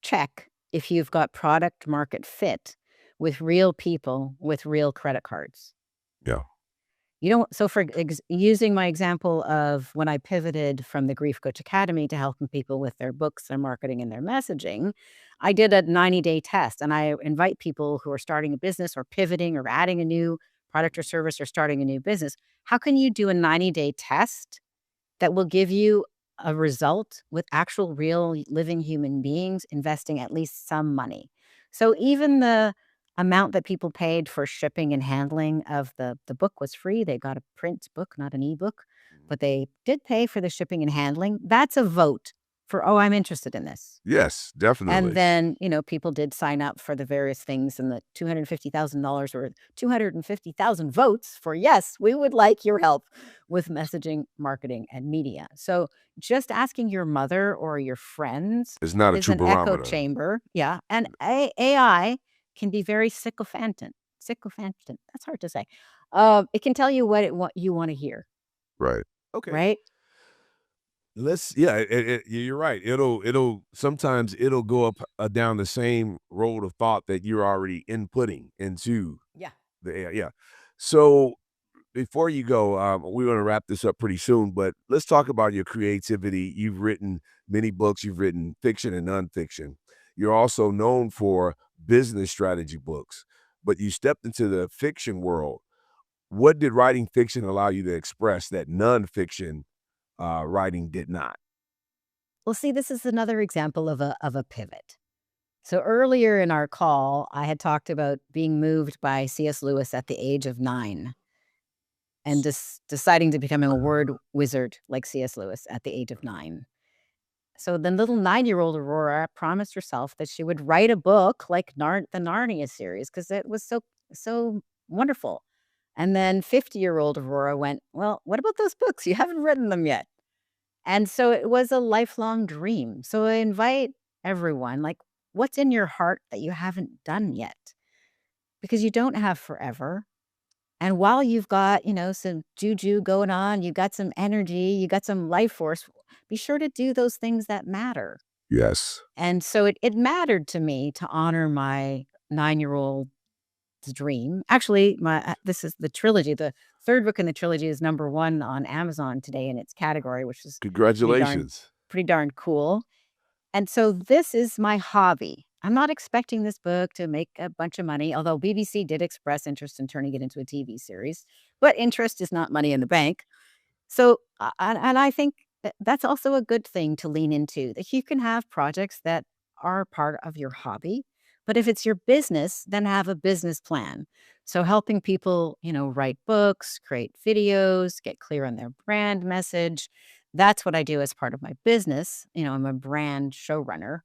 check if you've got product market fit with real people with real credit cards. Yeah. You don't, so for using my example of when I pivoted from the Grief Coach Academy to helping people with their books, their marketing, and their messaging, I did a 90-day test, and I invite people who are starting a business or pivoting or adding a new product or service or starting a new business. How can you do a 90-day test that will give you a result with actual real living human beings investing at least some money? So even the amount that people paid for shipping and handling of the book was free. They got a print book, not an ebook, but they did pay for the shipping and handling. That's a vote for, oh, I'm interested in this. Yes, And definitely. then, people did sign up for the various things, and the $250,000 or 250,000 votes for, yes, we would like your help with messaging, marketing, and media. So just asking your mother or your friends It's not a is true an echo barometer. chamber. Yeah. And AI can be very sycophantant. Sycophantant. That's hard to say. It can tell you what you want to hear, Right. Okay. right? Yeah, you're right. It'll sometimes it'll go up down the same road of thought that you're already inputting into Yeah. the AI. Yeah. So before you go, we're going to wrap this up pretty soon, but let's talk about your creativity. You've written many books. You've written fiction and nonfiction. You're also known for business strategy books, but you stepped into the fiction world. What did writing fiction allow you to express that nonfiction writing did not? Well, see, this is another example of a pivot. So earlier in our call, I had talked about being moved by C.S. Lewis at the age of 9 and deciding to become a word wizard like C.S. Lewis at the age of 9. So the little 9-year-old Aurora promised herself that she would write a book like the Narnia series because it was so wonderful. And then 50-year-old Aurora went, "Well, what about those books? You haven't written them yet." And so it was a lifelong dream. So I invite everyone, like, what's in your heart that you haven't done yet? Because you don't have forever. And while you've got, some juju going on, you got some energy, you got some life force, be sure to do those things that matter. Yes. And so it mattered to me to honor my 9-year-old's dream. Actually, this is the trilogy. The third book in the trilogy is #1 on Amazon today in its category, which is pretty darn Congratulations. pretty darn cool. And so this is my hobby. I'm not expecting this book to make a bunch of money, although BBC did express interest in turning it into a TV series. But interest is not money in the bank. So, and I think that's also a good thing to lean into, that you can have projects that are part of your hobby, But if it's your business, then have a business plan. So helping people, write books, create videos, get clear on their brand message. That's what I do as part of my business. I'm a brand showrunner.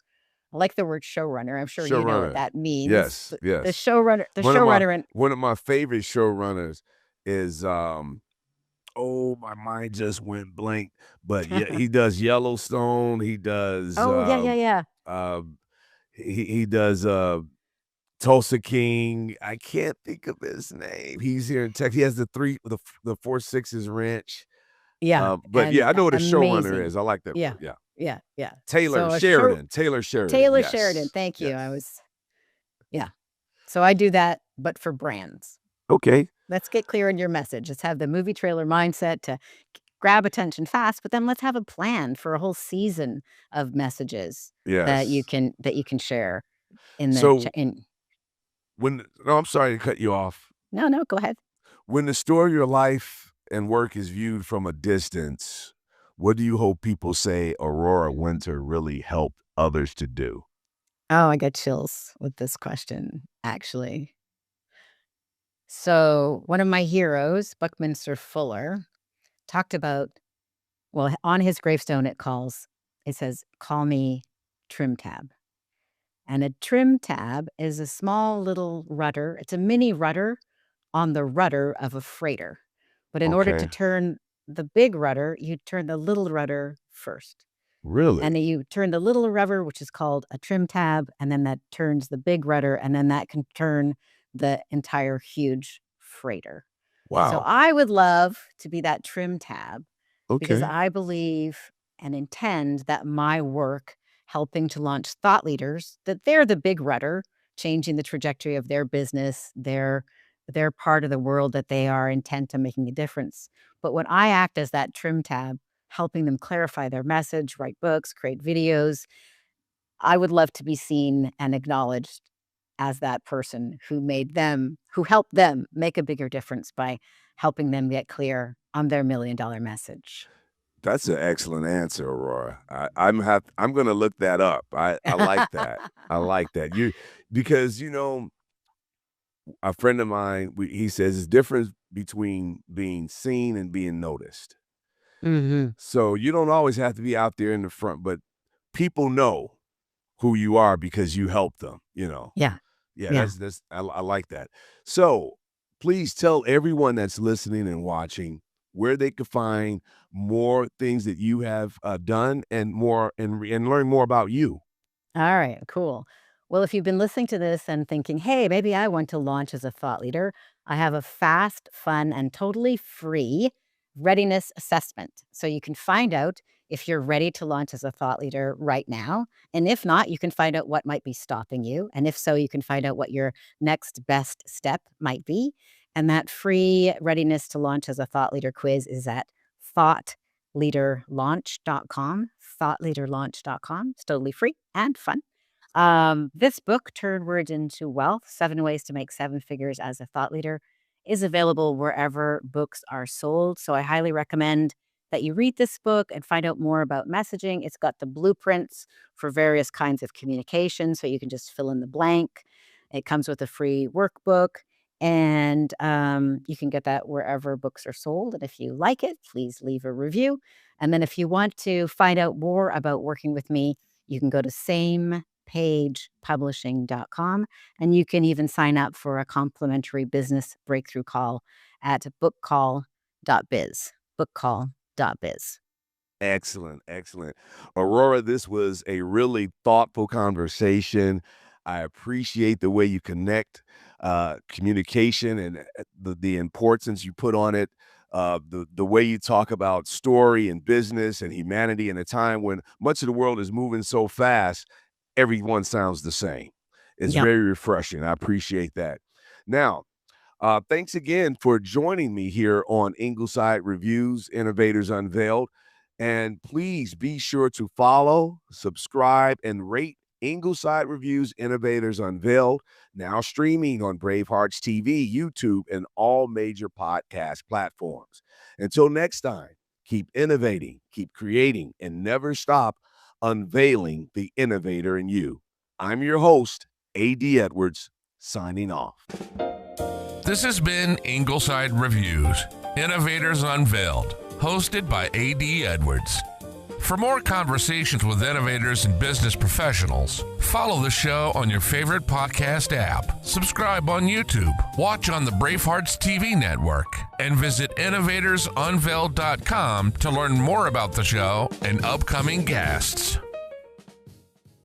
I like the word showrunner. I'm sure you know what Showrunner. that means. Yes, The yes. showrunner, the One of my showrunner, and one of my favorite showrunners is oh, my mind just went blank. But yeah, he does Yellowstone. He does oh yeah, yeah, yeah, um he does Tulsa King. I can't think of his name. He's here in Texas. He has the 4 Sixes Ranch. yeah, But and yeah, I know what a showrunner amazing. is. I like that Yeah, word. Yeah. yeah, yeah. Taylor So Sheridan. Taylor Sheridan. Taylor Sheridan. Yes. Thank you. Yes. Yeah. So I do that, but for brands. Okay. Let's get clear on your message. Let's have the movie trailer mindset to grab attention fast, but then let's have a plan for a whole season of messages that you Yes. can share in So in. no, I'm sorry to cut you off. No, no, go ahead. When the story of your life and work is viewed from a distance, what do you hope people say Aurora Winter really helped others to do? Oh, I get chills with this question, actually. So one of my heroes, Buckminster Fuller, talked about, well, on his gravestone, it says, "Call me trim tab." And a trim tab is a small little rudder. It's a mini rudder on the rudder of a freighter. But in order to Okay. turn the big rudder, you turn the little rudder first. Really? And then you turn the little rudder, which is called a trim tab, and then that turns the big rudder, and then that can turn the entire huge freighter. So Wow. I would love to be that trim tab because Okay. I believe and intend that my work helping to launch thought leaders, that they're the big rudder, changing the trajectory of their business, their part of the world that they are intent on making a difference. But when I act as that trim tab, helping them clarify their message, write books, create videos, I would love to be seen and acknowledged as that person who helped them make a bigger difference by helping them get clear on their $1,000,000 message. That's an excellent answer, Aurora. I'm gonna look that up. I like that. I like that. Because a friend of mine, he says it's difference between being seen and being noticed. Mhm. So you don't always have to be out there in the front, but people know who you are because you help them. Yeah, Yeah, yeah. I like that. So please tell everyone that's listening and watching where they could find more things that you have done and more and learn more about you. All right, cool. Well, if you've been listening to this and thinking, hey, maybe I want to launch as a thought leader, I have a fast, fun, and totally free readiness assessment. So you can find out if you're ready to launch as a thought leader right now. And if not, you can find out what might be stopping you. And if so, you can find out what your next best step might be. And that free readiness to launch as a thought leader quiz is at thoughtleaderlaunch.com. Thoughtleaderlaunch.com. It's totally free and fun. This book, Turn Words into Wealth, 7 Ways to Make 7 Figures as a Thought Leader, is available wherever books are sold. So I highly recommend that you read this book and find out more about messaging. It's got the blueprints for various kinds of communication, so you can just fill in the blank. It comes with a free workbook, and you can get that wherever books are sold. And if you like it, please leave a review. And then if you want to find out more about working with me, you can go to samepagepublishing.com, and you can even sign up for a complimentary business breakthrough call at bookcall.biz. Bookcall.biz. Excellent, excellent. Aurora, this was a really thoughtful conversation. I appreciate the way you connect communication and the importance you put on it. The way you talk about story and business and humanity in a time when much of the world is moving so fast, everyone sounds the same. It's Yep. very refreshing. I appreciate that. Now, thanks again for joining me here on Ingleside Reviews, Innovators Unveiled. And please be sure to follow, subscribe, and rate Ingleside Reviews, Innovators Unveiled, now streaming on Bravehearts TV, YouTube, and all major podcast platforms. Until next time, keep innovating, keep creating, and never stop unveiling the innovator in you. I'm your host, A.D. Edwards, signing off. This has been Ingleside Reviews, Innovators Unveiled, hosted by A.D. Edwards. For more conversations with innovators and business professionals, follow the show on your favorite podcast app, subscribe on YouTube, watch on the Bravehearts TV network, and visit innovatorsunveiled.com to learn more about the show and upcoming guests.